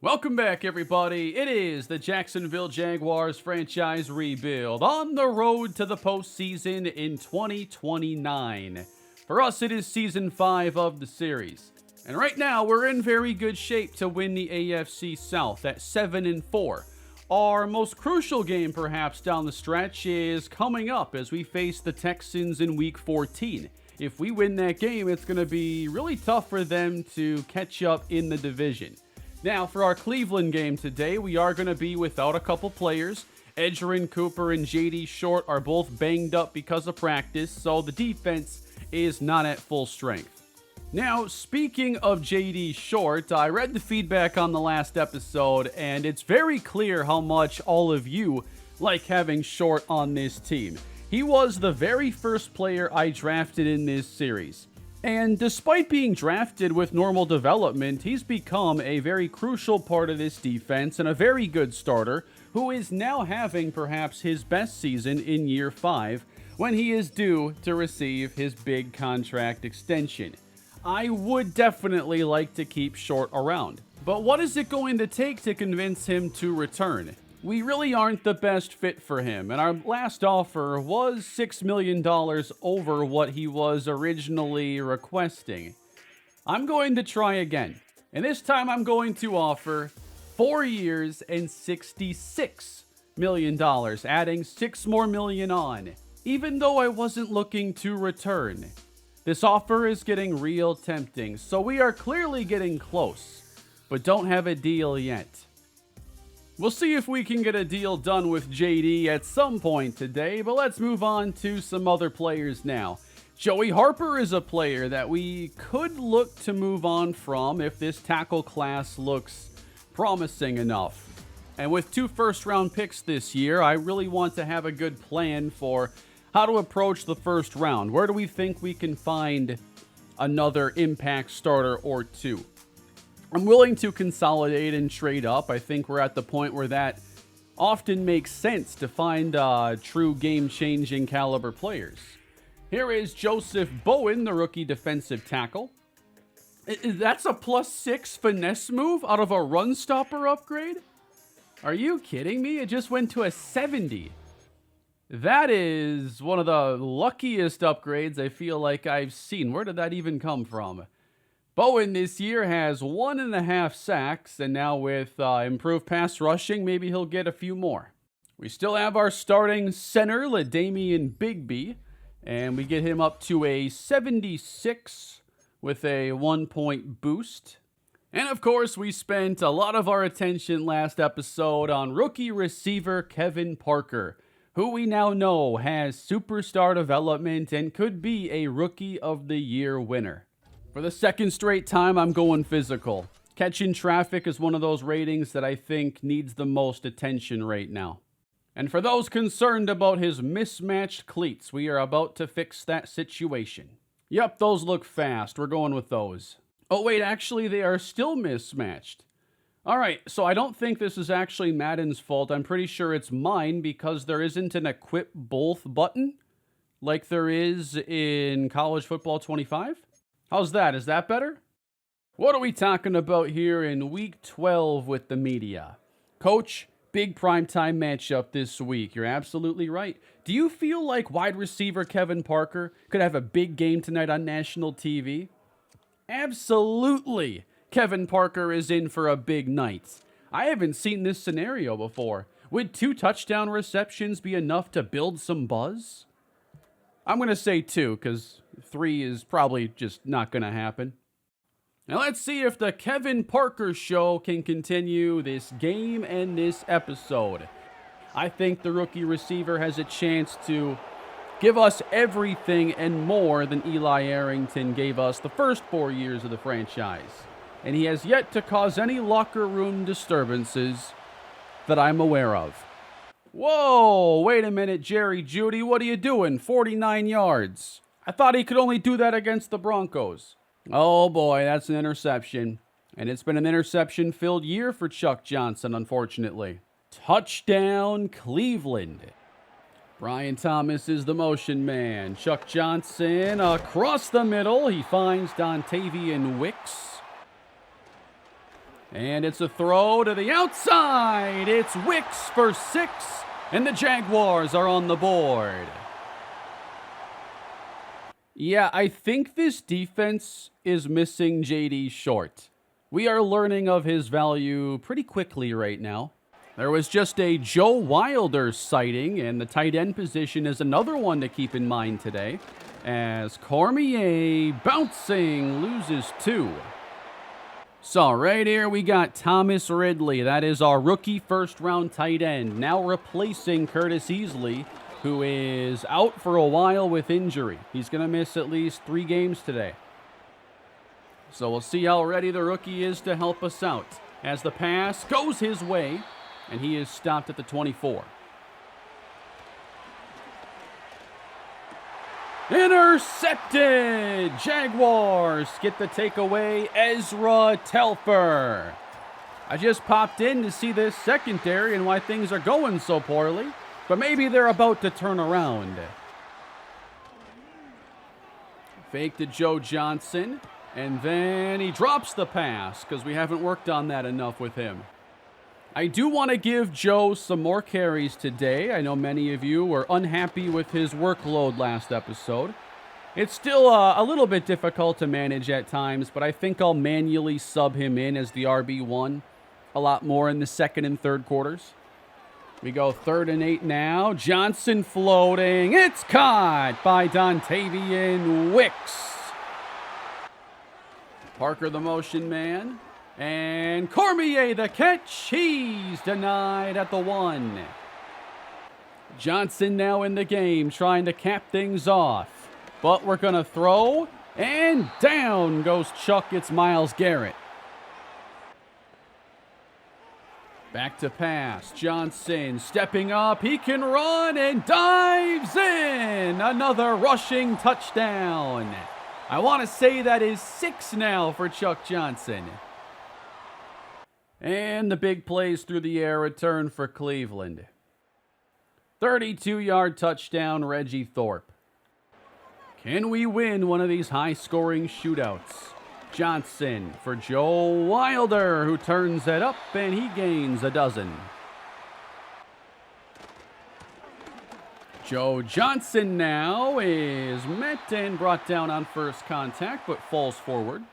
Welcome back, everybody. It is the Jacksonville Jaguars franchise rebuild on the road to the postseason in 2029. For us, it is Season 5 of the series. And right now, we're in very good shape to win the AFC South at 7-4. Our most crucial game, perhaps, down the stretch is coming up as we face the Texans in Week 14. If we win that game, it's going to be really tough for them to catch up in the division. Now, for our Cleveland game today, we are going to be without a couple players. Edgerrin Cooper and J.D. Short are both banged up because of practice, so the defense is not at full strength. Now, speaking of J.D. Short, I read the feedback on the last episode, and it's very clear how much all of you like having Short on this team. He was the very first player I drafted in this series. And despite being drafted with normal development, he's become a very crucial part of this defense and a very good starter who is now having perhaps his best season in year 5 when he is due to receive his big contract extension. I would definitely like to keep Short around, but what is it going to take to convince him to return? We really aren't the best fit for him, and our last offer was $6 million over what he was originally requesting. I'm going to try again, and this time I'm going to offer 4 years and $66 million, adding $6 more million on, even though I wasn't looking to return. This offer is getting real tempting, so we are clearly getting close, but don't have a deal yet. We'll see if we can get a deal done with JD at some point today, but let's move on to some other players now. Joey Harper is a player that we could look to move on from if this tackle class looks promising enough. And with 2 first-round picks this year, I really want to have a good plan for how to approach the first round. Where do we think we can find another impact starter or two? I'm willing to consolidate and trade up. I think we're at the point where that often makes sense to find true game-changing caliber players. Here is Joseph Bowen, the rookie defensive tackle. That's a +6 finesse move out of a run stopper upgrade? Are you kidding me? It just went to a 70. That is one of the luckiest upgrades I feel like I've seen. Where did that even come from? Bowen this year has 1.5 sacks, and now with improved pass rushing, maybe he'll get a few more. We still have our starting center, LaDamian Bigby, and we get him up to a 76 with a 1-point boost. And of course, we spent a lot of our attention last episode on rookie receiver Kevin Parker, who we now know has superstar development and could be a Rookie of the Year winner. For the second straight time, I'm going physical. Catching traffic is one of those ratings that I think needs the most attention right now. And for those concerned about his mismatched cleats, we are about to fix that situation. Yep, those look fast. We're going with those. Oh wait, actually they are still mismatched. Alright, so I don't think this is actually Madden's fault. I'm pretty sure it's mine because there isn't an equip both button like there is in College Football 25. How's that? Is that better? What are we talking about here in Week 12 with the media? Coach, big primetime matchup this week. You're absolutely right. Do you feel like wide receiver Kevin Parker could have a big game tonight on national TV? Absolutely. Kevin Parker is in for a big night. I haven't seen this scenario before. Would 2 touchdown receptions be enough to build some buzz? I'm going to say 2 because 3 is probably just not going to happen. Now let's see if the Kevin Parker show can continue this game and this episode. I think the rookie receiver has a chance to give us everything and more than Eli Arrington gave us the first 4 years of the franchise. And he has yet to cause any locker room disturbances that I'm aware of. Whoa, wait a minute, Jerry Jeudy, what are you doing? 49 yards. I thought he could only do that against the Broncos. Oh boy, that's an interception. And it's been an interception-filled year for Chuck Johnson, unfortunately. Touchdown, Cleveland. Brian Thomas is the motion man. Chuck Johnson across the middle. He finds Dontavian Wicks. And it's a throw to the outside. It's Wicks for 6, and the Jaguars are on the board. Yeah, I think this defense is missing J.D. Short. We are learning of his value pretty quickly right now. There was just a Joe Wilder sighting, and the tight end position is another one to keep in mind today, as Cormier bouncing loses 2. So right here we got Thomas Ridley. That is our rookie first-round tight end, now replacing Curtis Easley, who is out for a while with injury. He's going to miss at least 3 games today. So we'll see how ready the rookie is to help us out as the pass goes his way, and he is stopped at the 24. Intercepted! Jaguars get the takeaway. Ezra Telfer. I just popped in to see this secondary and why things are going so poorly, but maybe they're about to turn around. Fake to Joe Johnson, and then he drops the pass because we haven't worked on that enough with him. I do want to give Joe some more carries today. I know many of you were unhappy with his workload last episode. It's still a little bit difficult to manage at times, but I think I'll manually sub him in as the RB1 a lot more in the second and third quarters. We go 3rd and 8 now. Johnson floating. It's caught by Dontavian Wicks. Parker the motion man. And Cormier the catch. He's denied at the 1. Johnson now in the game trying to cap things off. But we're going to throw. And down goes Chuck. It's Myles Garrett. Back to pass. Johnson stepping up. He can run and dives in. Another rushing touchdown. I want to say that is 6 now for Chuck Johnson. And the big plays through the air return for Cleveland. 32-yard touchdown, Reggie Thorpe. Can we win one of these high-scoring shootouts? Johnson for Joe Wilder, who turns it up, and he gains a dozen. Joe Johnson now is met and brought down on first contact, but falls forward.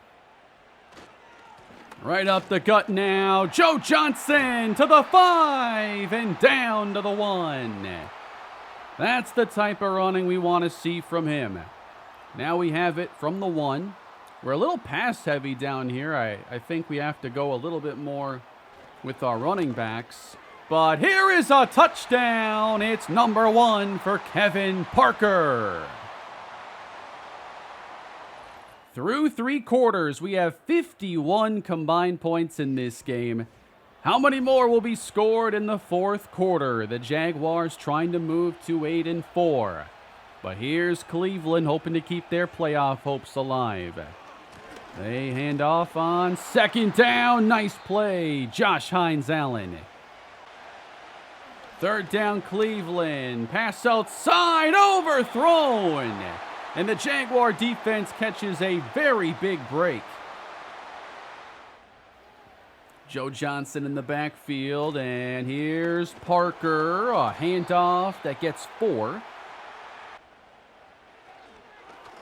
Right up the gut now. Joe Johnson to the 5 and down to the 1. That's the type of running we want to see from him. Now we have it from the 1. We're a little pass heavy down here. I think we have to go a little bit more with our running backs. But here is a touchdown. It's number 1 for Kevin Parker. Through 3 quarters, we have 51 combined points in this game. How many more will be scored in the 4th quarter? The Jaguars trying to move to 8-4. But here's Cleveland hoping to keep their playoff hopes alive. They hand off on 2nd down. Nice play. Josh Hines-Allen. 3rd down, Cleveland. Pass outside. Overthrown. And the Jaguar defense catches a very big break. Joe Johnson in the backfield. And here's Parker. A handoff that gets 4.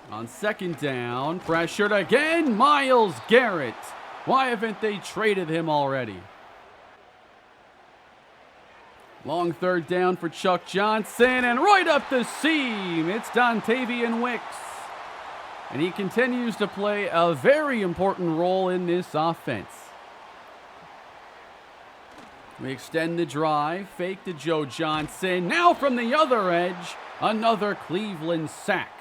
On 2nd down, pressured again, Myles Garrett. Why haven't they traded him already? Long 3rd down for Chuck Johnson, and right up the seam, it's Dontavian Wicks. And he continues to play a very important role in this offense. We extend the drive, fake to Joe Johnson. Now from the other edge, another Cleveland sack.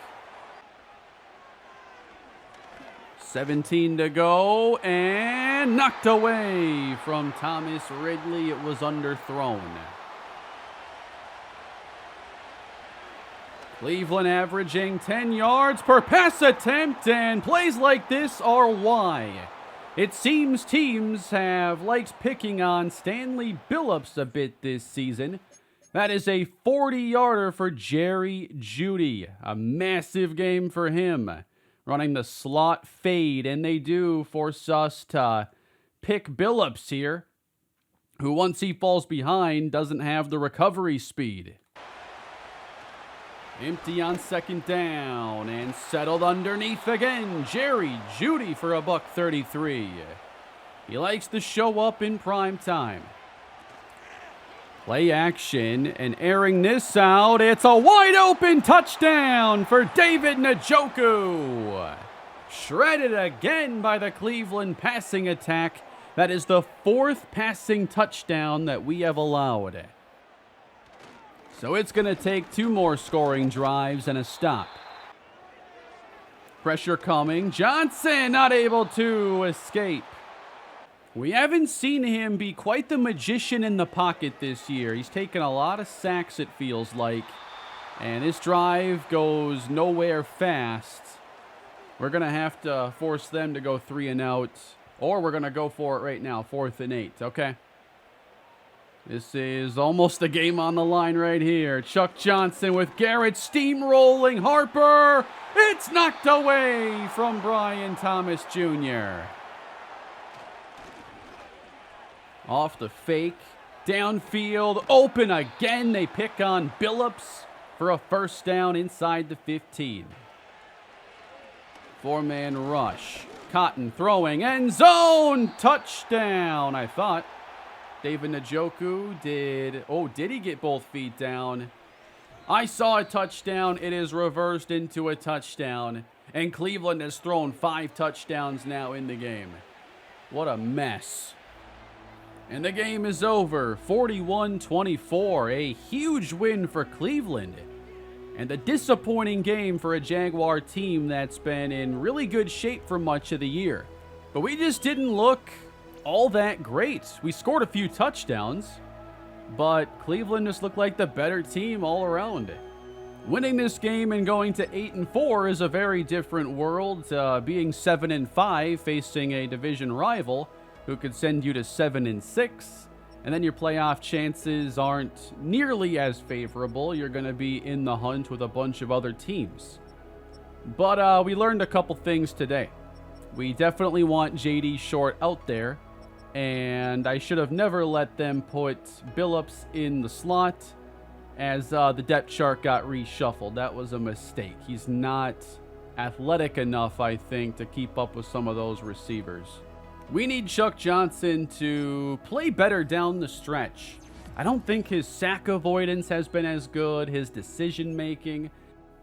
17 to go, and knocked away from Thomas Ridley. It was underthrown. Cleveland averaging 10 yards per pass attempt, and plays like this are why. It seems teams have liked picking on Stanley Billups a bit this season. That is a 40-yarder for Jerry Jeudy. A massive game for him. Running the slot fade, and they do force us to pick Billups here, who once he falls behind doesn't have the recovery speed. Empty on second down and settled underneath again. Jerry Jeudy for a $133. He likes to show up in prime time. Play action and airing this out. It's a wide open touchdown for David Njoku. Shredded again by the Cleveland passing attack. That is the 4th passing touchdown that we have allowed. So it's going to take 2 more scoring drives and a stop. Pressure coming. Johnson not able to escape. We haven't seen him be quite the magician in the pocket this year. He's taken a lot of sacks, it feels like. And this drive goes nowhere fast. We're going to have to force them to go 3 and out. Or we're going to go for it right now, 4th and 8, okay? This is almost a game on the line right here. Chuck Johnson with Garrett steamrolling Harper. It's knocked away from Brian Thomas Jr. Off the fake. Downfield. Open again. They pick on Billups for a first down inside the 15. 4-man rush. Cotton throwing. End zone. Touchdown, I thought. David Njoku did he get both feet down? I saw a touchdown. It is reversed into a touchdown. And Cleveland has thrown 5 touchdowns now in the game. What a mess. And the game is over. 41-24. A huge win for Cleveland. And a disappointing game for a Jaguar team that's been in really good shape for much of the year. But we just didn't look all that great. We scored a few touchdowns, but Cleveland just looked like the better team all around. Winning this game and going to 8-4 is a very different world. Being 7-5, facing a division rival who could send you to 7-6, and then your playoff chances aren't nearly as favorable. You're going to be in the hunt with a bunch of other teams. But we learned a couple things today. We definitely want J.D. Short out there. And I should have never let them put Billups in the slot as the depth chart got reshuffled. That was a mistake. He's not athletic enough, I think, to keep up with some of those receivers. We need Chuck Johnson to play better down the stretch. I don't think his sack avoidance has been as good, his decision making.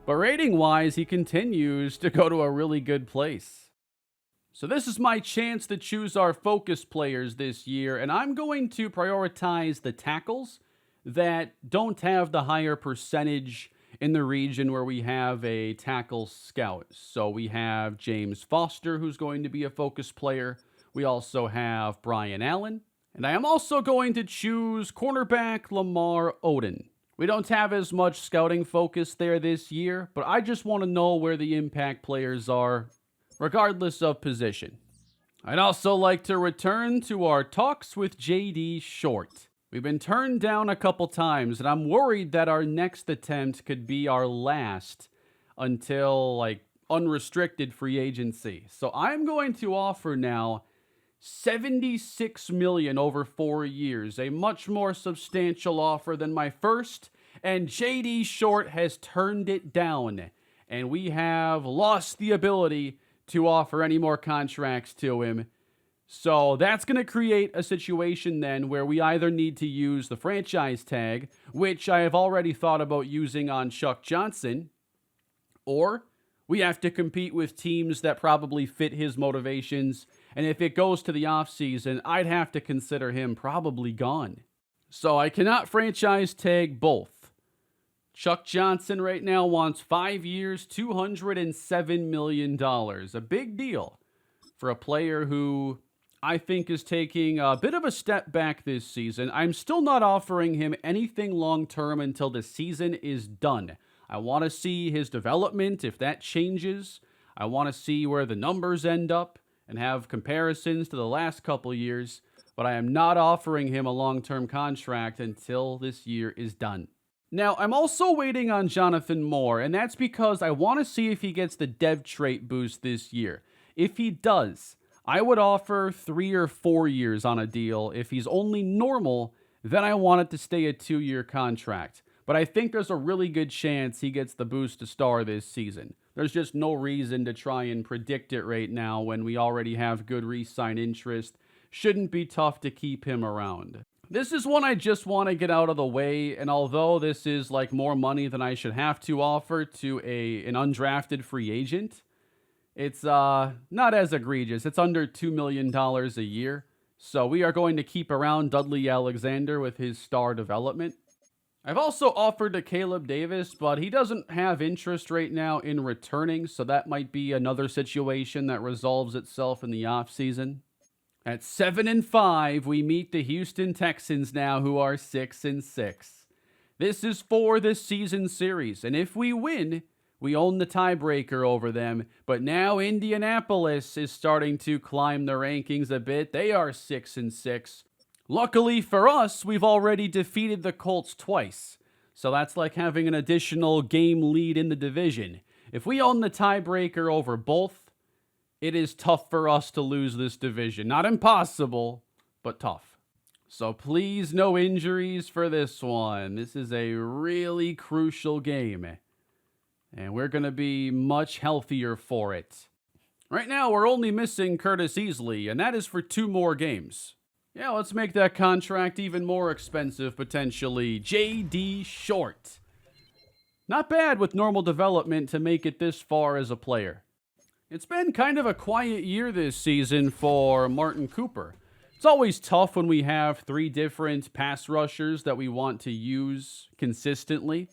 But rating-wise, he continues to go to a really good place. So this is my chance to choose our focus players this year, and I'm going to prioritize the tackles that don't have the higher percentage in the region where we have a tackle scout. So we have James Foster, who's going to be a focus player. We also have Brian Allen, and I am also going to choose cornerback Lamar Odom. We don't have as much scouting focus there this year, but I just want to know where the impact players are, regardless of position. I'd also like to return to our talks with J.D. Short. We've been turned down a couple times, and I'm worried that our next attempt could be our last until, unrestricted free agency. So I'm going to offer now $76 million over 4 years, a much more substantial offer than my first, and J.D. Short has turned it down, and we have lost the ability to offer any more contracts to him. So that's going to create a situation then where we either need to use the franchise tag, which I have already thought about using on Chuck Johnson, or we have to compete with teams that probably fit his motivations. And if it goes to the offseason, I'd have to consider him probably gone. So I cannot franchise tag both. Chuck Johnson right now wants 5 years, $207 million. A big deal for a player who I think is taking a bit of a step back this season. I'm still not offering him anything long-term until the season is done. I want to see his development, if that changes. I want to see where the numbers end up and have comparisons to the last couple years. But I am not offering him a long-term contract until this year is done. Now, I'm also waiting on Jonathan Moore, and that's because I want to see if he gets the dev trait boost this year. If he does, I would offer 3 or 4 years on a deal. If he's only normal, then I want it to stay a 2-year contract. But I think there's a really good chance he gets the boost to star this season. There's just no reason to try and predict it right now when we already have good re-sign interest. Shouldn't be tough to keep him around. This is one I just want to get out of the way, and although this is like more money than I should have to offer to an undrafted free agent, it's not as egregious. It's under $2 million a year. So we are going to keep around Dudley Alexander with his star development. I've also offered to Caleb Davis, but he doesn't have interest right now in returning, so that might be another situation that resolves itself in the offseason. At 7-5, we meet the Houston Texans now, who are 6-6. This is for this season series, and if we win, we own the tiebreaker over them. But now Indianapolis is starting to climb the rankings a bit. They are 6-6. Luckily for us, we've already defeated the Colts twice, so that's like having an additional game lead in the division. If we own the tiebreaker over both, it is tough for us to lose this division. Not impossible, but tough. So please, no injuries for this one. This is a really crucial game, and we're going to be much healthier for it. Right now, we're only missing Curtis Easley, and that is for 2 more games. Yeah, let's make that contract even more expensive, potentially. J.D. Short. Not bad with normal development to make it this far as a player. It's been kind of a quiet year this season for Martin Cooper. It's always tough when we have 3 different pass rushers that we want to use consistently.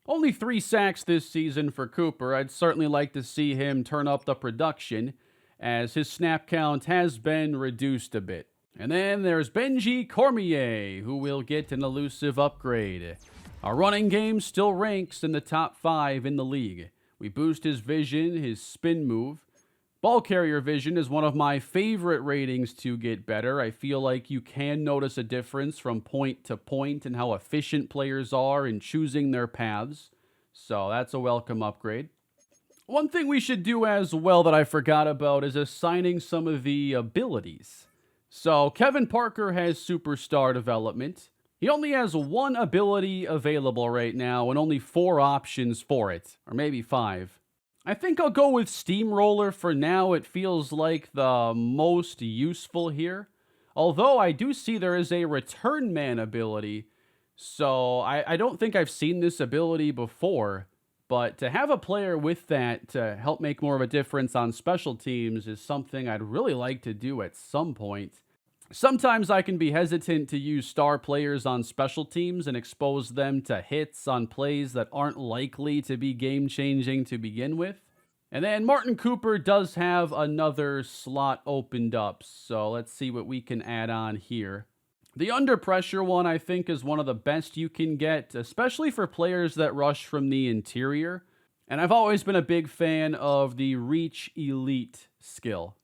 Only 3 sacks this season for Cooper. I'd certainly like to see him turn up the production, as his snap count has been reduced a bit. And then there's Benji Cormier, who will get an elusive upgrade. Our running game still ranks in the top 5 in the league. We boost his vision, his spin move. Ball carrier vision is one of my favorite ratings to get better. I feel like you can notice a difference from point to point and how efficient players are in choosing their paths. So that's a welcome upgrade. One thing we should do as well that I forgot about is assigning some of the abilities. So Kevin Parker has superstar development. He only has 1 ability available right now and only 4 options for it, or maybe 5. I think I'll go with Steamroller for now. It feels like the most useful here. Although I do see there is a Return Man ability, so I don't think I've seen this ability before. But to have a player with that to help make more of a difference on special teams is something I'd really like to do at some point. Sometimes I can be hesitant to use star players on special teams and expose them to hits on plays that aren't likely to be game-changing to begin with. And then Martin Cooper does have another slot opened up, so let's see what we can add on here. The under pressure one, I think, is one of the best you can get, especially for players that rush from the interior. And I've always been a big fan of the Reach Elite skill.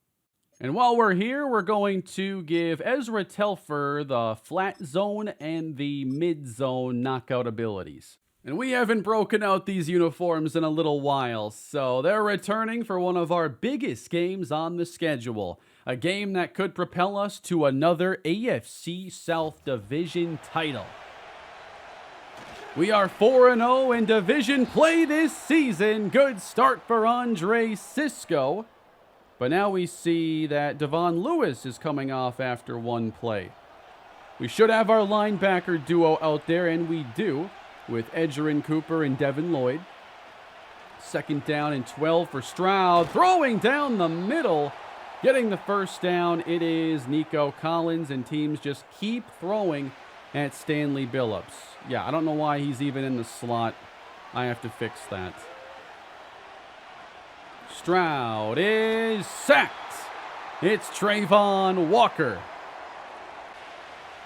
And while we're here, we're going to give Ezra Telfer the flat zone and the mid zone knockout abilities. And we haven't broken out these uniforms in a little while, so they're returning for one of our biggest games on the schedule. A game that could propel us to another AFC South Division title. We are 4-0 in division play this season. Good start for Andre Cisco. But now we see that Devon Lewis is coming off after 1 play. We should have our linebacker duo out there, and we do, with Edgerrin Cooper and Devin Lloyd. 2nd down and 12 for Stroud. Throwing down the middle. Getting the first down, it is Nico Collins, and teams just keep throwing at Stanley Billups. Yeah, I don't know why he's even in the slot. I have to fix that. Stroud is sacked. It's Trayvon Walker.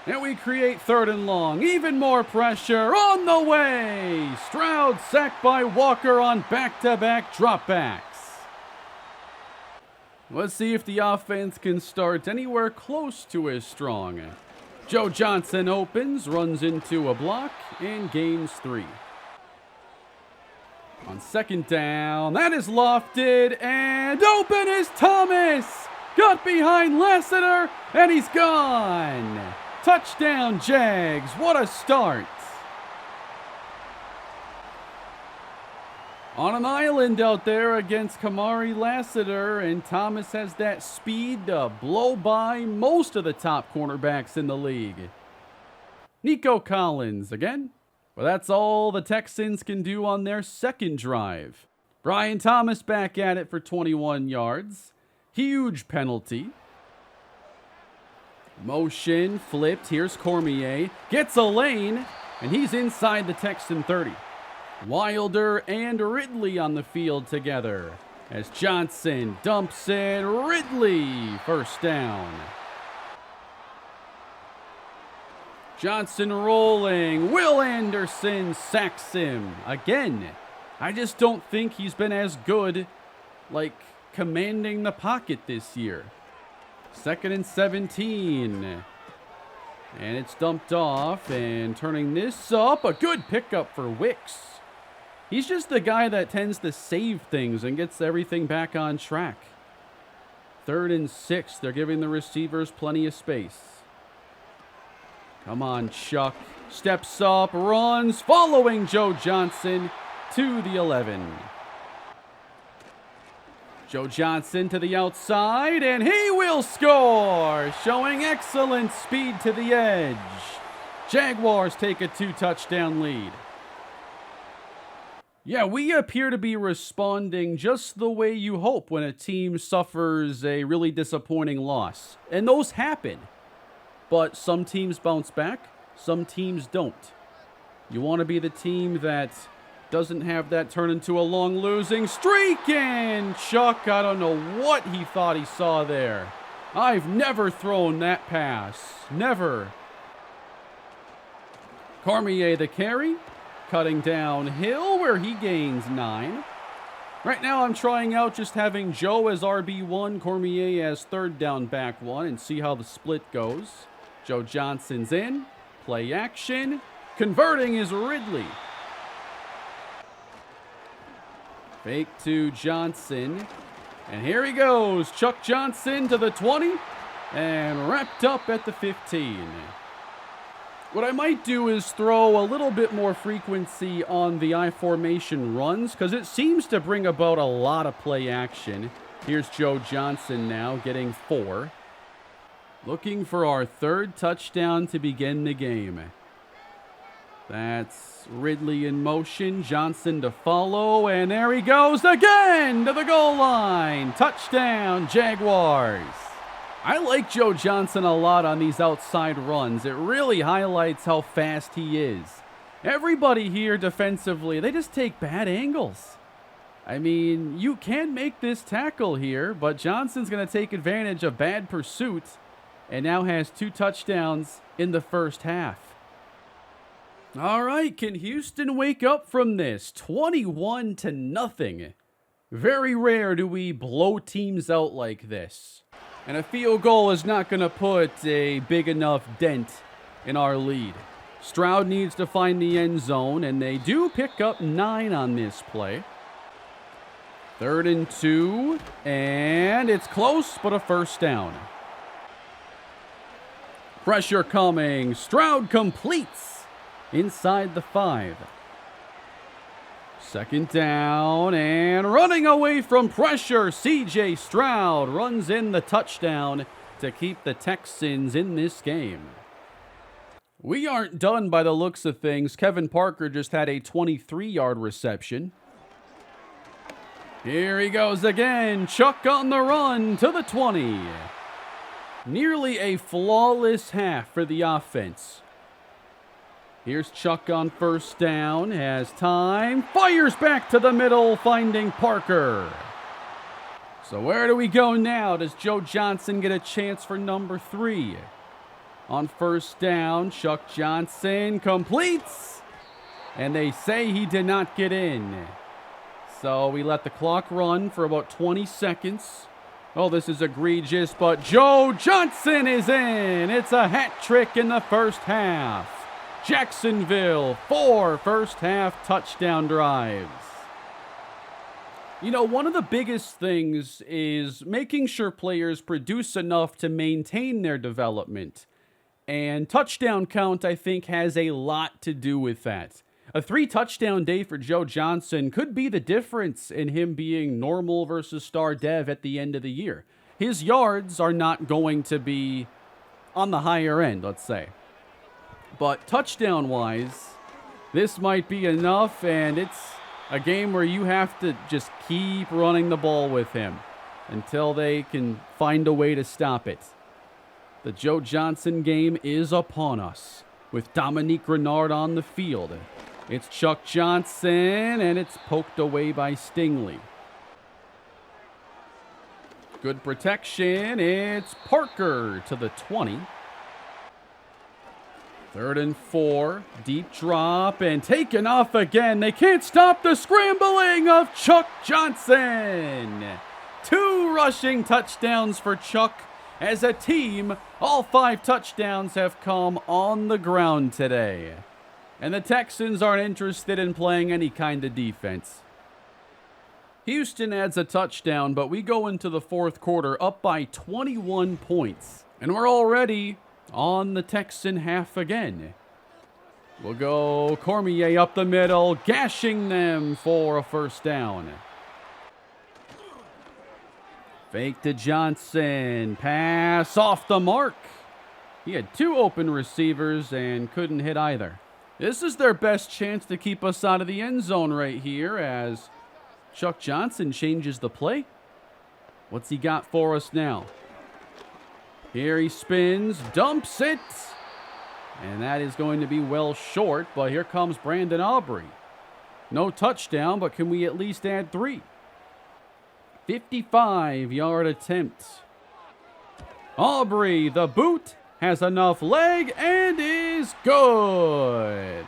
And we create 3rd and long. Even more pressure on the way. Stroud sacked by Walker on back-to-back dropbacks. Let's see if the offense can start anywhere close to as strong. Joe Johnson opens, runs into a block, and gains 3. On 2nd down, that is lofted, and open is Thomas! got behind Lassiter, and he's gone. Touchdown, Jags. What a start. On an island out there against Kamari Lassiter, and Thomas has that speed to blow by most of the top cornerbacks in the league. Nico Collins again. Well, that's all the Texans can do on their second drive. Brian Thomas back at it for 21 yards. Huge penalty. Motion flipped. Here's Cormier. Gets a lane, and he's inside the Texan 30. Wilder and Ridley on the field together as Johnson dumps it. Ridley, first down. Johnson rolling. Will Anderson sacks him again. I just don't think he's been as good, like, commanding the pocket this year. 2nd and 17. And it's dumped off, and turning this up. A good pickup for Wicks. He's just the guy that tends to save things and gets everything back on track. 3rd and 6. They're giving the receivers plenty of space. Come on, Chuck. Steps up, runs, following Joe Johnson to the 11. Joe Johnson to the outside, and he will score, showing excellent speed to the edge. Jaguars take a 2-touchdown lead. Yeah, we appear to be responding just the way you hope when a team suffers a really disappointing loss. And those happen. But some teams bounce back, some teams don't. You want to be the team that doesn't have that turn into a long losing streak. And Chuck, I don't know what he thought he saw there. I've never thrown that pass. Never. Cormier the carry. Cutting downhill where he gains 9. Right now I'm trying out just having Joe as RB1, Cormier as third down back 1, and see how the split goes. Joe Johnson's in. Play action. Converting is Ridley. Fake to Johnson. And here he goes. Chuck Johnson to the 20. And wrapped up at the 15. What I might do is throw a little bit more frequency on the I-formation runs because it seems to bring about a lot of play action. Here's Joe Johnson now getting 4. Looking for our 3rd touchdown to begin the game. That's Ridley in motion. Johnson to follow. And there he goes again to the goal line. Touchdown, Jaguars. I like Joe Johnson a lot on these outside runs. It really highlights how fast he is. Everybody here defensively, they just take bad angles. I mean, you can make this tackle here, but Johnson's going to take advantage of bad pursuit and now has 2 touchdowns in the first half. All right, can Houston wake up from this? 21-0. Very rare do we blow teams out like this. And a field goal is not going to put a big enough dent in our lead. Stroud needs to find the end zone, and they do pick up 9 on this play. 3rd and 2, and it's close, but a first down. Pressure coming. Stroud completes inside the 5. 2nd down, and running away from pressure, C.J. Stroud runs in the touchdown to keep the Texans in this game. We aren't done by the looks of things. Kevin Parker just had a 23-yard reception. Here he goes again. Chuck on the run to the 20. Nearly a flawless half for the offense. Here's Chuck on first down, has time, fires back to the middle, finding Parker. So where do we go now? Does Joe Johnson get a chance for number 3? On first down, Chuck Johnson completes, and they say he did not get in. So we let the clock run for about 20 seconds. Oh, this is egregious, but Joe Johnson is in. It's a hat trick in the first half. Jacksonville, 4 first-half touchdown drives. One of the biggest things is making sure players produce enough to maintain their development. And touchdown count, I think, has a lot to do with that. A 3-touchdown day for Joe Johnson could be the difference in him being normal versus star dev at the end of the year. His yards are not going to be on the higher end, let's say. But touchdown-wise, this might be enough, and it's a game where you have to just keep running the ball with him until they can find a way to stop it. The Joe Johnson game is upon us, with Dominique Renard on the field. It's Chuck Johnson, and it's poked away by Stingley. Good protection. It's Parker to the 20. 3rd and 4. Deep drop and taken off again. They can't stop the scrambling of Chuck Johnson. 2 rushing touchdowns for Chuck. As a team, all 5 touchdowns have come on the ground today. And the Texans aren't interested in playing any kind of defense. Houston adds a touchdown, but we go into the 4th quarter up by 21 points. And we're already on the Texan half again. We'll go Cormier up the middle, gashing them for a 1st down. Fake to Johnson. Pass off the mark. He had 2 open receivers and couldn't hit either. This is their best chance to keep us out of the end zone right here as Chuck Johnson changes the play. What's he got for us now? Here he spins, dumps it. And that is going to be well short, but here comes Brandon Aubrey. No touchdown, but can we at least add 3? 55-yard attempt. Aubrey, the boot, has enough leg and is good.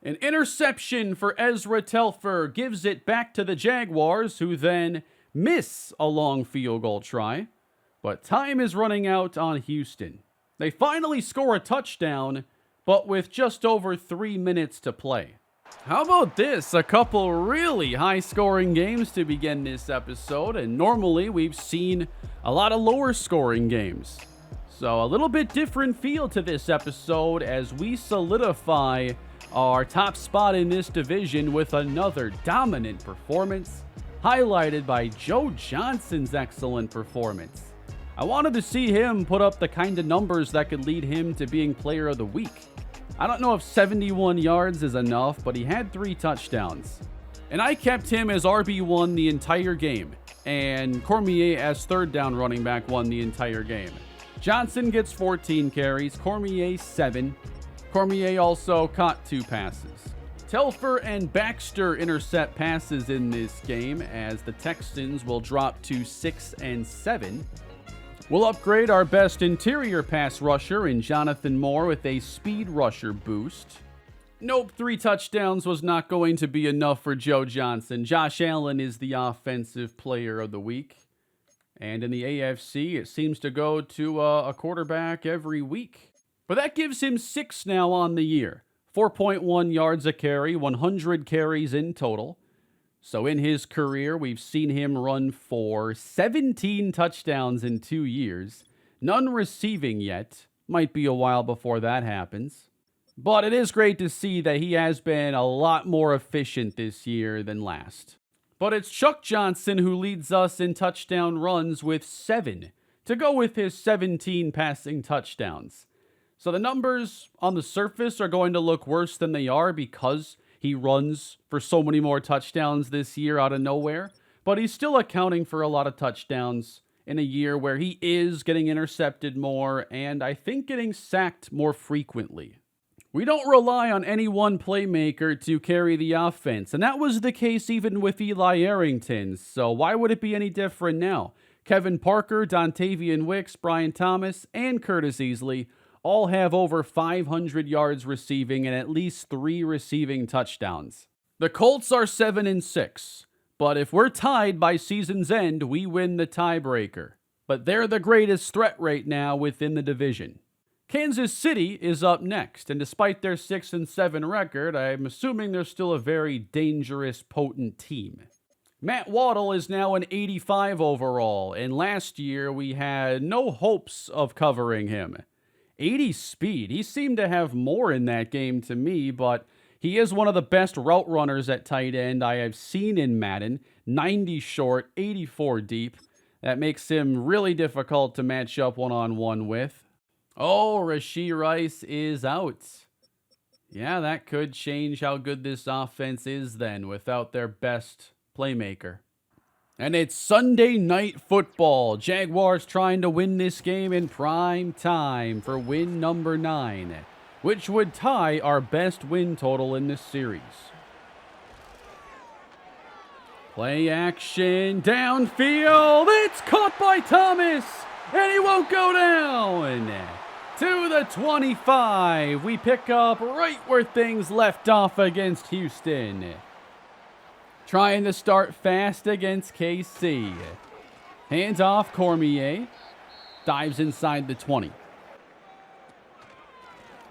An interception for Ezra Telfer gives it back to the Jaguars, who then miss a long field goal try. But time is running out on Houston. They finally score a touchdown, but with just over 3 minutes to play. How about this? A couple really high-scoring games to begin this episode, and normally we've seen a lot of lower-scoring games. So a little bit different feel to this episode as we solidify our top spot in this division with another dominant performance, highlighted by Joe Johnson's excellent performance. I wanted to see him put up the kind of numbers that could lead him to being player of the week. I don't know if 71 yards is enough, but he had 3 touchdowns. And I kept him as RB1 the entire game, and Cormier as 3rd down running back 1 the entire game. Johnson gets 14 carries, Cormier 7. Cormier also caught 2 passes. Telfer and Baxter intercept passes in this game as the Texans will drop to 6 and 7. We'll upgrade our best interior pass rusher in Jonathan Moore with a speed rusher boost. Nope, 3 touchdowns was not going to be enough for Joe Johnson. Josh Allen is the offensive player of the week. And in the AFC, it seems to go to a quarterback every week. But that gives him 6 now on the year. 4.1 yards a carry, 100 carries in total. So in his career, we've seen him run for 17 touchdowns in 2 years. None receiving yet. Might be a while before that happens. But it is great to see that he has been a lot more efficient this year than last. But it's Chuck Johnson who leads us in touchdown runs with 7, to go with his 17 passing touchdowns. So the numbers on the surface are going to look worse than they are because he runs for so many more touchdowns this year out of nowhere. But he's still accounting for a lot of touchdowns in a year where he is getting intercepted more and I think getting sacked more frequently. We don't rely on any one playmaker to carry the offense, and that was the case even with Eli Arrington, so why would it be any different now? Kevin Parker, Dontavian Wicks, Brian Thomas, and Curtis Easley all have over 500 yards receiving and at least 3 receiving touchdowns. The Colts are 7 and 6, but if we're tied by season's end, we win the tiebreaker. But they're the greatest threat right now within the division. Kansas City is up next, and despite their 6-7 record, I'm assuming they're still a very dangerous, potent team. Matt Waddle is now an 85 overall, and last year we had no hopes of covering him. 80 speed, he seemed to have more in that game to me, but he is one of the best route runners at tight end I have seen in Madden. 90 short, 84 deep. That makes him really difficult to match up one-on-one with. Oh, Rashee Rice is out. Yeah, that could change how good this offense is then without their best playmaker. And it's Sunday Night Football. Jaguars trying to win this game in prime time for win number 9, which would tie our best win total in this series. Play action, downfield, it's caught by Thomas, and he won't go down. To the 25, we pick up right where things left off against Houston. Trying to start fast against KC. Hands off Cormier, dives inside the 20.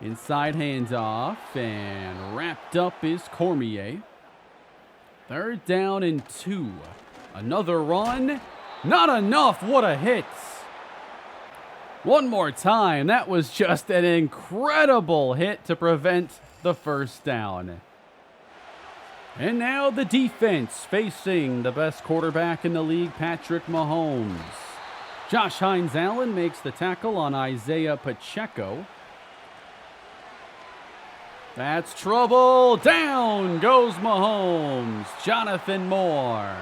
Inside handoff, and wrapped up is Cormier. 3rd down and 2. Another run. Not enough. What a hit. One more time. That was just an incredible hit to prevent the 1st down. And now the defense facing the best quarterback in the league, Patrick Mahomes. Josh Hines-Allen makes the tackle on Isaiah Pacheco. That's trouble. Down goes Mahomes. Jonathan Moore.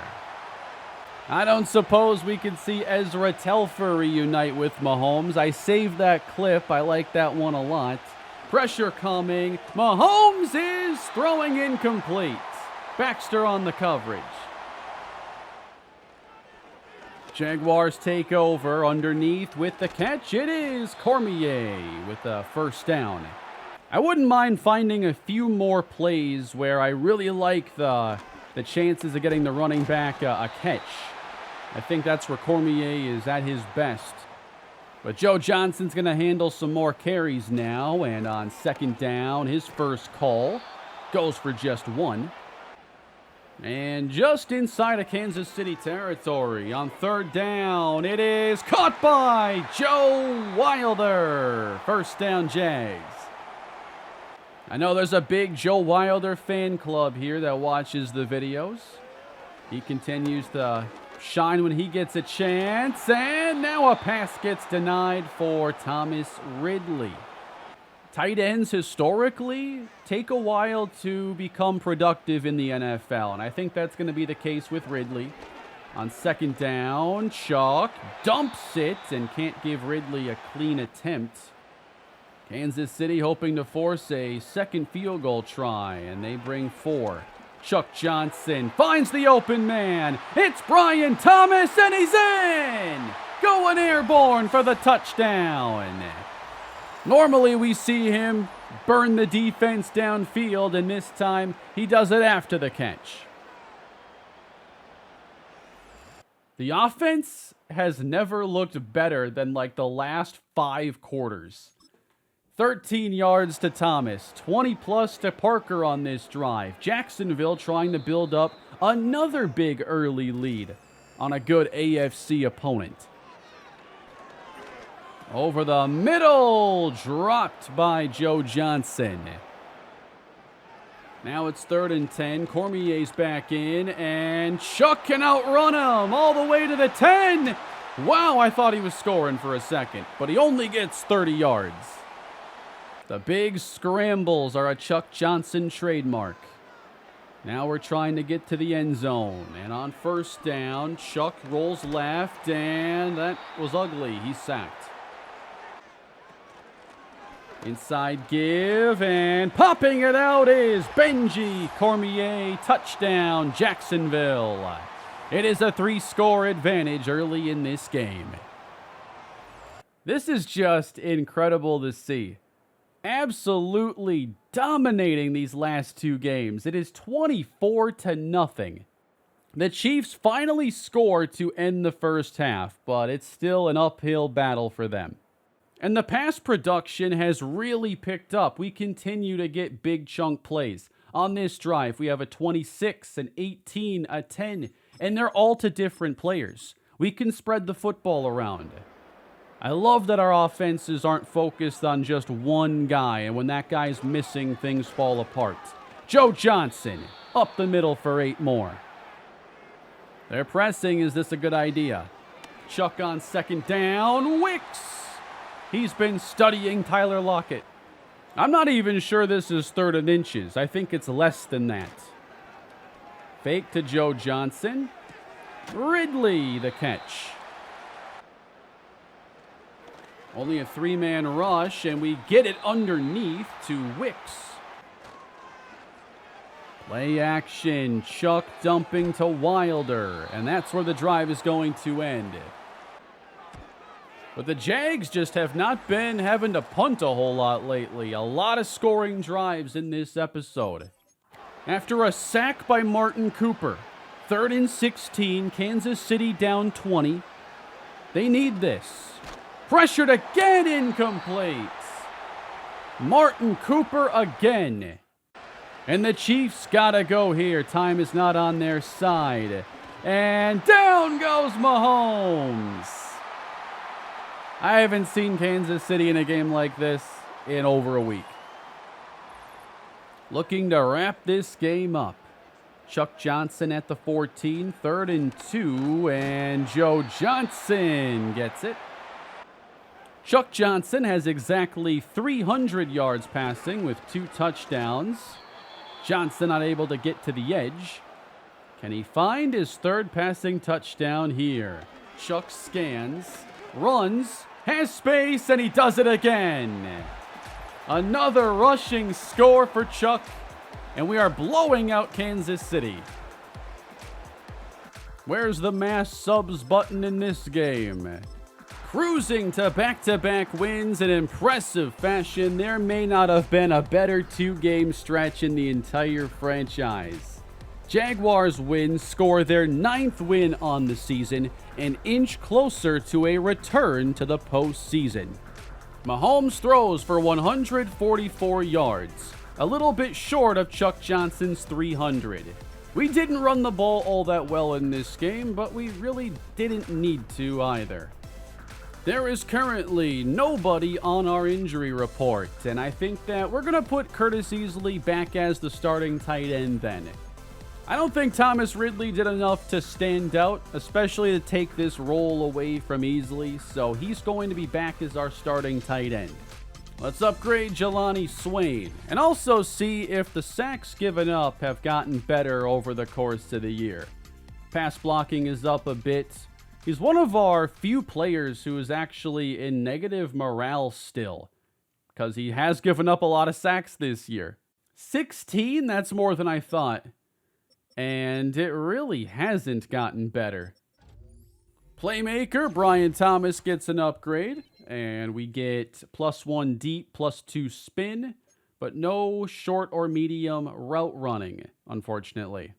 I don't suppose we could see Ezra Telfer reunite with Mahomes. I saved that clip. I like that one a lot. Pressure coming. Mahomes is throwing incomplete. Baxter on the coverage. Jaguars take over underneath with the catch. It is Cormier with the 1st down. I wouldn't mind finding a few more plays where I really like the chances of getting the running back a catch. I think that's where Cormier is at his best. But Joe Johnson's going to handle some more carries now, and on 2nd down, his first call goes for just 1. And just inside of Kansas City territory on 3rd down, it is caught by Joe Wilder. 1st down, Jags. I know there's a big Joe Wilder fan club here that watches the videos. He continues to shine when he gets a chance, and now a pass gets denied for Thomas Ridley. Tight ends historically take a while to become productive in the NFL, and I think that's going to be the case with Ridley. On 2nd down, Chuck dumps it and can't give Ridley a clean attempt. Kansas City hoping to force a 2nd field goal try, and they bring 4. Chuck Johnson finds the open man. It's Brian Thomas, and he's in! Going airborne for the touchdown. Normally we see him burn the defense downfield, and this time he does it after the catch. The offense has never looked better than like the last 5 quarters. 13 yards to Thomas, 20 plus to Parker on this drive. Jacksonville trying to build up another big early lead on a good AFC opponent. Over the middle, dropped by Joe Johnson. Now it's 3rd and 10. Cormier's back in, and Chuck can outrun him all the way to the 10. Wow, I thought he was scoring for a second, but he only gets 30 yards. The big scrambles are a Chuck Johnson trademark. Now we're trying to get to the end zone. And on 1st down, Chuck rolls left, and that was ugly. He's sacked. Inside give, and popping it out is Benji Cormier. Touchdown, Jacksonville. It is a 3-score advantage early in this game. This is just incredible to see. Absolutely dominating these last 2 games. It is 24-0. The Chiefs finally score to end the first half, but it's still an uphill battle for them. And the pass production has really picked up. We continue to get big chunk plays. On this drive, we have a 26, an 18, a 10, and they're all to different players. We can spread the football around. I love that our offenses aren't focused on just one guy, and when that guy's missing, things fall apart. Joe Johnson, up the middle for 8 more. They're pressing. Is this a good idea? Chuck on second down. Wicks! He's been studying Tyler Lockett. I'm not even sure this is 3rd and inches. I think it's less than that. Fake to Joe Johnson. Ridley, the catch. Only a 3-man rush, and we get it underneath to Wicks. Play action. Chuck dumping to Wilder, and that's where the drive is going to end. But the Jags just have not been having to punt a whole lot lately. A lot of scoring drives in this episode. After a sack by Martin Cooper, 3rd and 16, Kansas City down 20. They need this. Pressured again, incomplete. Martin Cooper again. And the Chiefs gotta go here. Time is not on their side. And down goes Mahomes. I haven't seen Kansas City in a game like this in over a week. Looking to wrap this game up. Chuck Johnson at the 14, 3rd and 2, and Joe Johnson gets it. Chuck Johnson has exactly 300 yards passing with 2 touchdowns. Johnson not able to get to the edge. Can he find his 3rd passing touchdown here? Chuck scans, runs, has space, and he does it again. Another rushing score for Chuck, and we are blowing out Kansas City. Where's the mass subs button in this game? Cruising to back-to-back wins in impressive fashion. There may not have been a better 2-game stretch in the entire franchise. Jaguars win, score their 9th win on the season, an inch closer to a return to the postseason. Mahomes throws for 144 yards, a little bit short of Chuck Johnson's 300. We didn't run the ball all that well in this game, but we really didn't need to either. There is currently nobody on our injury report, and I think that we're going to put Curtis Easley back as the starting tight end then. I don't think Thomas Ridley did enough to stand out, especially to take this role away from Easley, so he's going to be back as our starting tight end. Let's upgrade Jelani Swain, and also see if the sacks given up have gotten better over the course of the year. Pass blocking is up a bit. He's one of our few players who is actually in negative morale still, because he has given up a lot of sacks this year. 16, that's more than I thought. And it really hasn't gotten better. Playmaker, Brian Thomas gets an upgrade, and we get +1 deep, +2 spin, but no short or medium route running, unfortunately.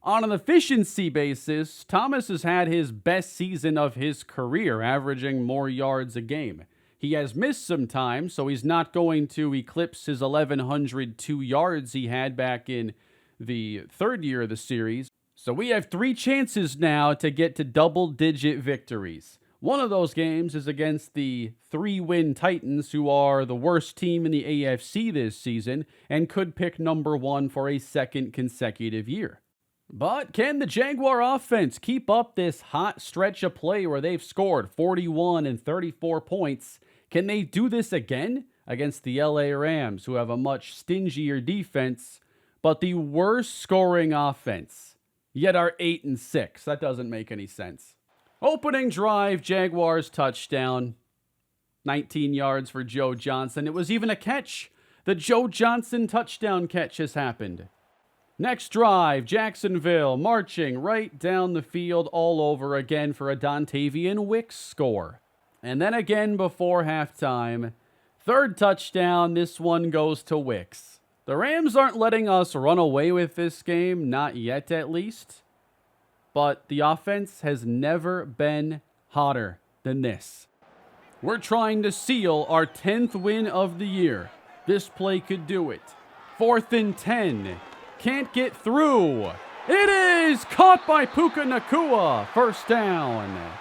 On an efficiency basis, Thomas has had his best season of his career, averaging more yards a game. He has missed some time, so he's not going to eclipse his 1,102 yards he had back in the 3rd year of the series. So we have 3 chances now to get to double-digit victories. One of those games is against the 3-win Titans, who are the worst team in the AFC this season and could pick number 1 for a 2nd consecutive year. But can the Jaguar offense keep up this hot stretch of play where they've scored 41 and 34 points? Can they do this again against the LA Rams, who have a much stingier defense, but the worst scoring offense, yet are 8-6? That doesn't make any sense. Opening drive, Jaguars touchdown. 19 yards for Joe Johnson. It was even a catch. The Joe Johnson touchdown catch has happened. Next drive, Jacksonville marching right down the field all over again for a Dontavian Wicks score. And then again before halftime, 3rd touchdown, this one goes to Wicks. The Rams aren't letting us run away with this game, not yet at least. But the offense has never been hotter than this. We're trying to seal our 10th win of the year. This play could do it. 4th and 10. Can't get through. It is caught by Puka Nacua. First down.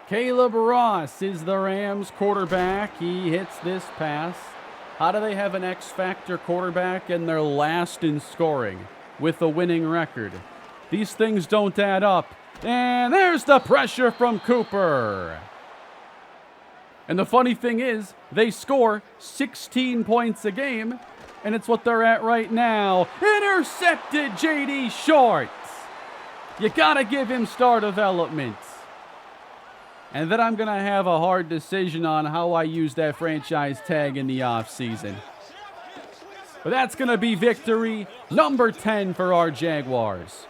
Caleb Ross is the Rams quarterback. He hits this pass. How do they have an X-Factor quarterback and they're last in scoring with a winning record? These things don't add up. And there's the pressure from Cooper. And the funny thing is, they score 16 points a game, and it's what they're at right now. Intercepted J.D. Short. You gotta give him star development. And then I'm going to have a hard decision on how I use that franchise tag in the offseason. But that's going to be victory number 10 for our Jaguars.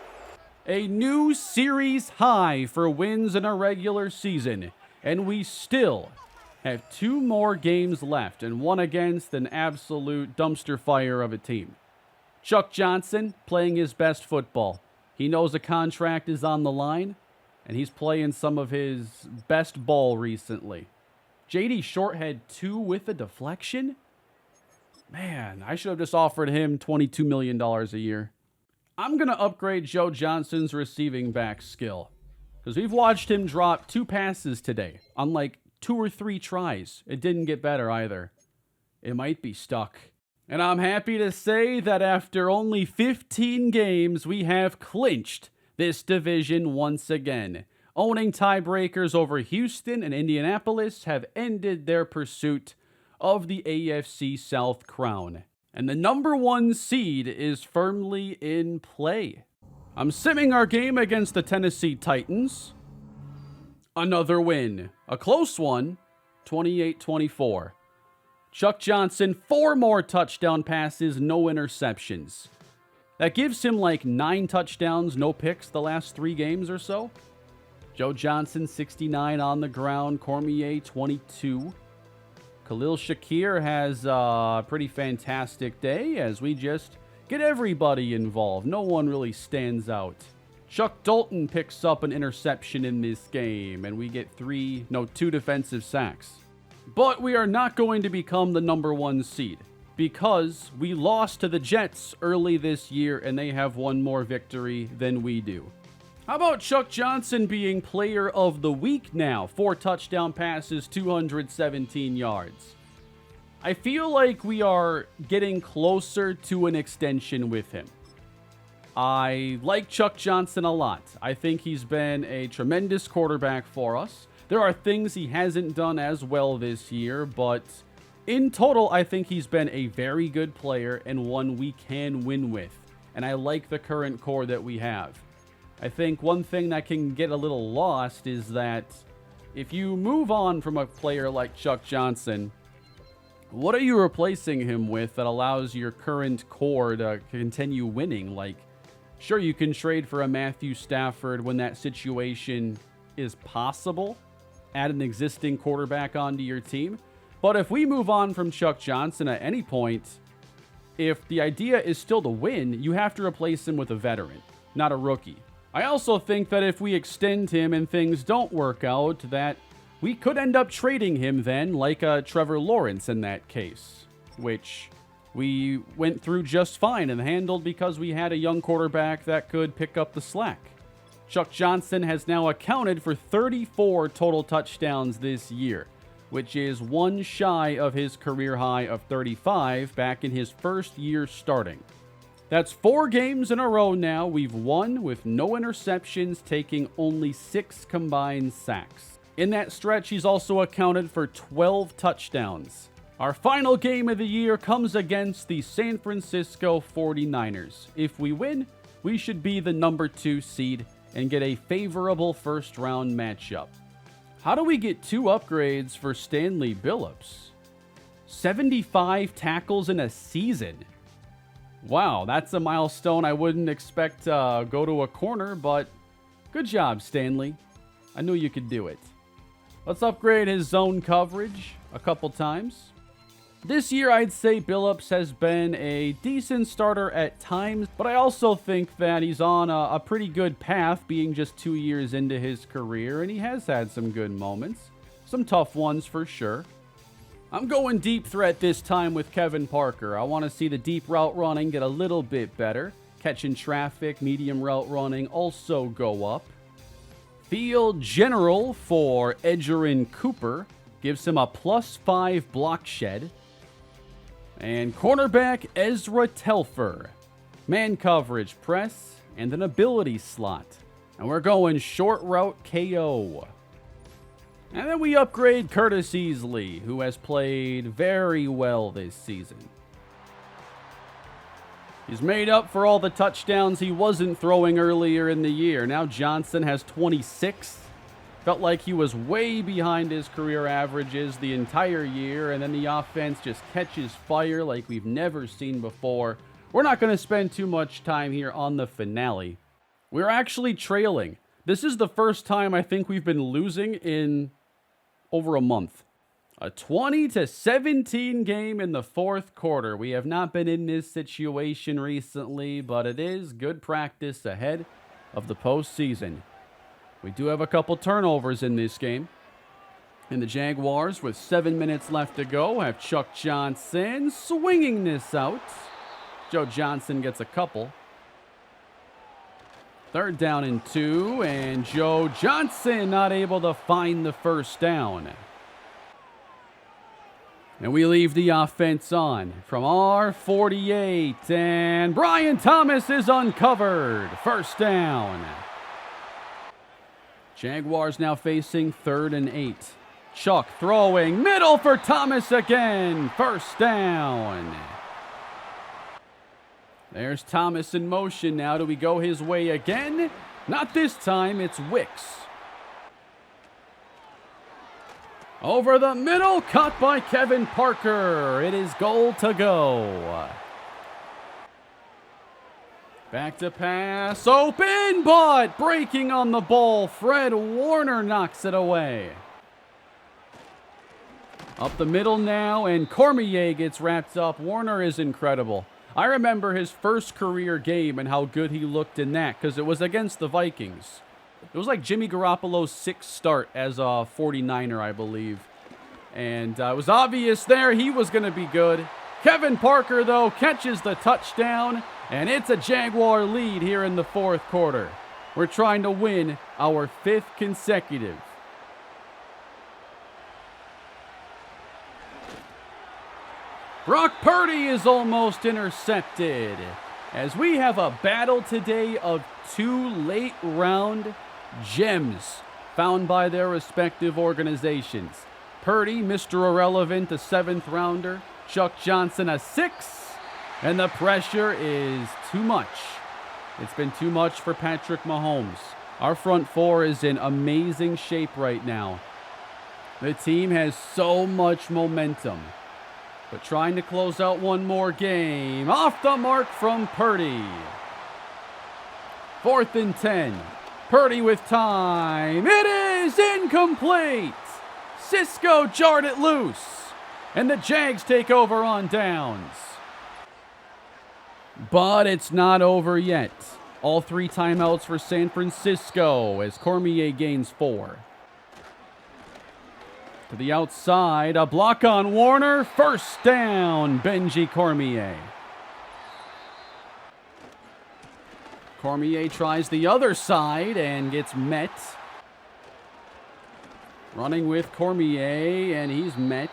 A new series high for wins in a regular season. And we still have 2 more games left and one against an absolute dumpster fire of a team. Chuck Johnson playing his best football. He knows a contract is on the line. And he's playing some of his best ball recently. J.D. Short had 2 with a deflection? Man, I should have just offered him $22 million a year. I'm going to upgrade Joe Johnson's receiving back skill. Because we've watched him drop 2 passes today on like 2 or 3 tries. It didn't get better either. It might be stuck. And I'm happy to say that after only 15 games, we have clinched this division once again. Owning tiebreakers over Houston and Indianapolis have ended their pursuit of the AFC South crown. And the number 1 seed is firmly in play. I'm simming our game against the Tennessee Titans. Another win. A close one, 28-24. Chuck Johnson, 4 more touchdown passes, no interceptions. That gives him like 9 touchdowns, no picks the last 3 games or so. Joe Johnson, 69 on the ground. Cormier, 22. Khalil Shakir has a pretty fantastic day as we just get everybody involved. No one really stands out. Chuck Dalton picks up an interception in this game, and we get 2 defensive sacks. But we are not going to become the number 1 seed. Because we lost to the Jets early this year and they have 1 more victory than we do. How about Chuck Johnson being player of the week now? 4 touchdown passes, 217 yards. I feel like we are getting closer to an extension with him. I like Chuck Johnson a lot. I think he's been a tremendous quarterback for us. There are things he hasn't done as well this year, but in total, I think he's been a very good player and one we can win with. And I like the current core that we have. I think one thing that can get a little lost is that if you move on from a player like Chuck Johnson, what are you replacing him with that allows your current core to continue winning? Like, sure, you can trade for a Matthew Stafford when that situation is possible. Add an existing quarterback onto your team. But if we move on from Chuck Johnson at any point, if the idea is still to win, you have to replace him with a veteran, not a rookie. I also think that if we extend him and things don't work out, that we could end up trading him then, like Trevor Lawrence in that case, which we went through just fine and handled because we had a young quarterback that could pick up the slack. Chuck Johnson has now accounted for 34 total touchdowns this year, which is 1 shy of his career high of 35 back in his first year starting. That's 4 games in a row now we've won with no interceptions, taking only 6 combined sacks. In that stretch, he's also accounted for 12 touchdowns. Our final game of the year comes against the San Francisco 49ers. If we win, we should be the number 2 seed and get a favorable first-round matchup. How do we get 2 upgrades for Stanley Billups? 75 tackles in a season. Wow, that's a milestone I wouldn't expect to go to a corner, but good job, Stanley. I knew you could do it. Let's upgrade his zone coverage a couple times. This year, I'd say Billups has been a decent starter at times, but I also think that he's on a pretty good path, being just 2 years into his career, and he has had some good moments. Some tough ones for sure. I'm going deep threat this time with Kevin Parker. I want to see the deep route running get a little bit better. Catching traffic, medium route running also go up. Field general for Edgerrin Cooper gives him a +5 block shed. And cornerback Ezra Telfer. Man coverage press and an ability slot. And we're going short route KO. And then we upgrade Curtis Easley, who has played very well this season. He's made up for all the touchdowns he wasn't throwing earlier in the year. Now Johnson has 26. Felt like he was way behind his career averages the entire year, and then the offense just catches fire like we've never seen before. We're not going to spend too much time here on the finale. We're actually trailing. This is the first time I think we've been losing in over a month. A 20-17 game in the fourth quarter. We have not been in this situation recently, but it is good practice ahead of the postseason. We do have a couple turnovers in this game. And the Jaguars, with 7 minutes left to go, have Chuck Johnson swinging this out. Joe Johnson gets a couple. 3rd down and 2, and Joe Johnson not able to find the first down. And we leave the offense on from our 48, and Brian Thomas is uncovered. 1st down. Jaguars now facing 3rd and 8. Chuck throwing middle for Thomas again. 1st down. There's Thomas in motion now. Do we go his way again? Not this time. It's Wicks. Over the middle, caught by Kevin Parker. It is goal to go. Back to pass. Open, but breaking on the ball. Fred Warner knocks it away. Up the middle now, and Cormier gets wrapped up. Warner is incredible. I remember his first career game and how good he looked in that because it was against the Vikings. It was like Jimmy Garoppolo's 6th start as a 49er, I believe. And it was obvious there he was going to be good. Kevin Parker, though, catches the touchdown, and it's a Jaguar lead here in the fourth quarter. We're trying to win our 5th consecutive. Brock Purdy is almost intercepted, as we have a battle today of 2 late-round gems found by their respective organizations. Purdy, Mr. Irrelevant, a 7th rounder. Chuck Johnson, a 6th. And the pressure is too much. It's been too much for Patrick Mahomes. Our front 4 is in amazing shape right now. The team has so much momentum. But trying to close out one more game. Off the mark from Purdy. 4th and 10. Purdy with time. It is incomplete. Cisco jarred it loose. And the Jags take over on downs. But it's not over yet. All 3 timeouts for San Francisco as Cormier gains 4. To the outside, a block on Warner. 1st down, Benji Cormier. Cormier tries the other side and gets met. Running with Cormier, and he's met.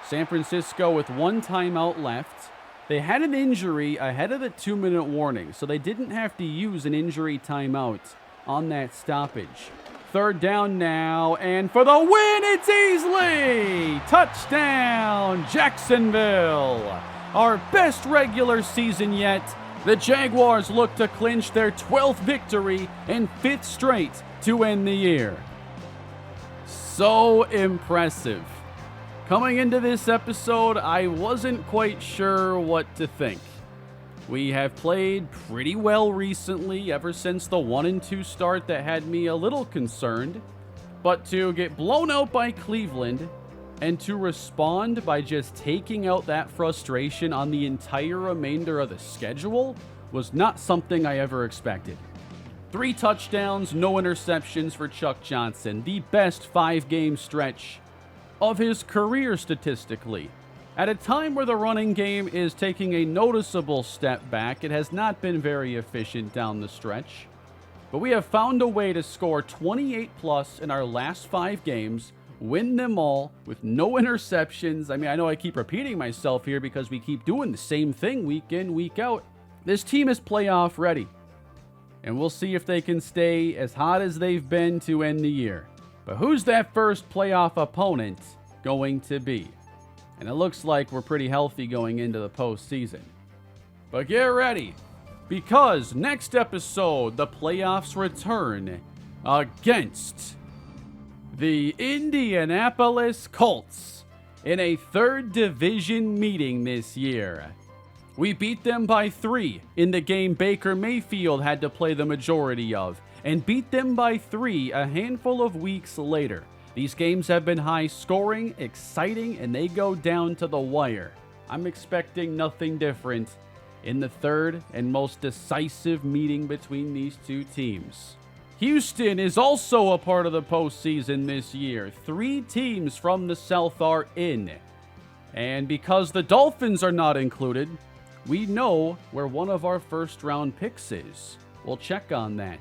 San Francisco with 1 timeout left. They had an injury ahead of the 2-minute warning, so they didn't have to use an injury timeout on that stoppage. 3rd down now, and for the win, it's Easley! Touchdown, Jacksonville! Our best regular season yet. The Jaguars look to clinch their 12th victory and 5th straight to end the year. So impressive. Coming into this episode, I wasn't quite sure what to think. We have played pretty well recently, ever since the 1-2 start that had me a little concerned. But to get blown out by Cleveland and to respond by just taking out that frustration on the entire remainder of the schedule was not something I ever expected. 3 touchdowns, no interceptions for Chuck Johnson, the best 5-game stretch of his career statistically. At a time where the running game is taking a noticeable step back, it has not been very efficient down the stretch. But we have found a way to score 28 plus in our last 5 games, win them all with no interceptions. I mean, I know I keep repeating myself here because we keep doing the same thing week in, week out. This team is playoff ready, and we'll see if they can stay as hot as they've been to end the year. But who's that first playoff opponent going to be? And it looks like we're pretty healthy going into the postseason. But get ready, because next episode, the playoffs return against the Indianapolis Colts in a 3rd division meeting this year. We beat them by 3 in the game Baker Mayfield had to play the majority of, and beat them by 3 a handful of weeks later. These games have been high scoring, exciting, and they go down to the wire. I'm expecting nothing different in the 3rd and most decisive meeting between these 2 teams. Houston is also a part of the postseason this year. 3 teams from the South are in. And because the Dolphins are not included, we know where one of our first-round picks is. We'll check on that.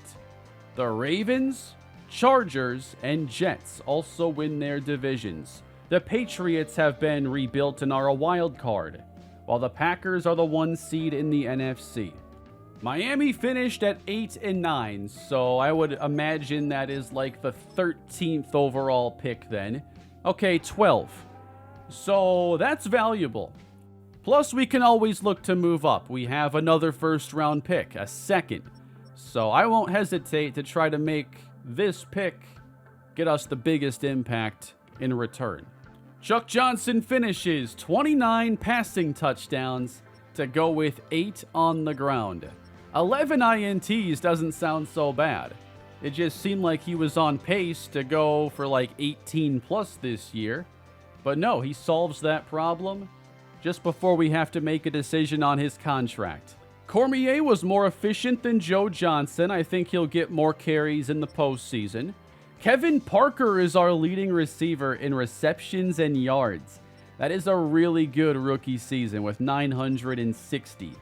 The Ravens, Chargers, and Jets also win their divisions. The Patriots have been rebuilt and are a wild card, while the Packers are the 1 seed in the NFC. Miami finished at 8-9, so I would imagine that is like the 13th overall pick then. Okay, 12. So that's valuable. Plus, we can always look to move up. We have another first-round pick, a 2nd. So I won't hesitate to try to make this pick get us the biggest impact in return. Chuck Johnson finishes 29 passing touchdowns to go with 8 on the ground. 11 INTs doesn't sound so bad. It just seemed like he was on pace to go for like 18 plus this year. But no, he solves that problem just before we have to make a decision on his contract. Cormier was more efficient than Joe Johnson. I think he'll get more carries in the postseason. Kevin Parker is our leading receiver in receptions and yards. That is a really good rookie season with 960.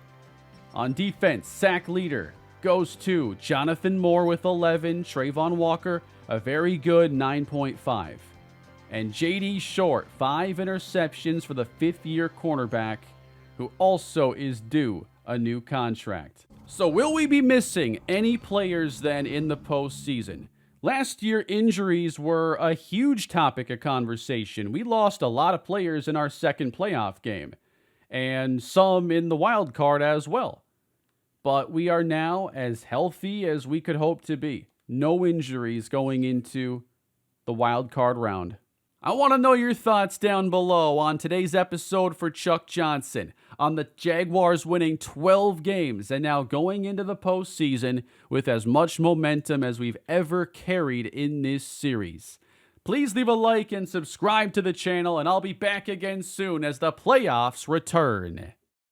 On defense, sack leader goes to Jonathan Moore with 11, Trayvon Walker, a very good 9.5. And J.D. Short, 5 interceptions for the 5th-year cornerback, who also is due a new contract. So will we be missing any players then in the postseason? Last year, injuries were a huge topic of conversation. We lost a lot of players in our 2nd playoff game, and some in the wild card as well. But we are now as healthy as we could hope to be. No injuries going into the wild card round. I want to know your thoughts down below on today's episode for Chuck Johnson, on the Jaguars winning 12 games and now going into the postseason with as much momentum as we've ever carried in this series. Please leave a like and subscribe to the channel, and I'll be back again soon as the playoffs return.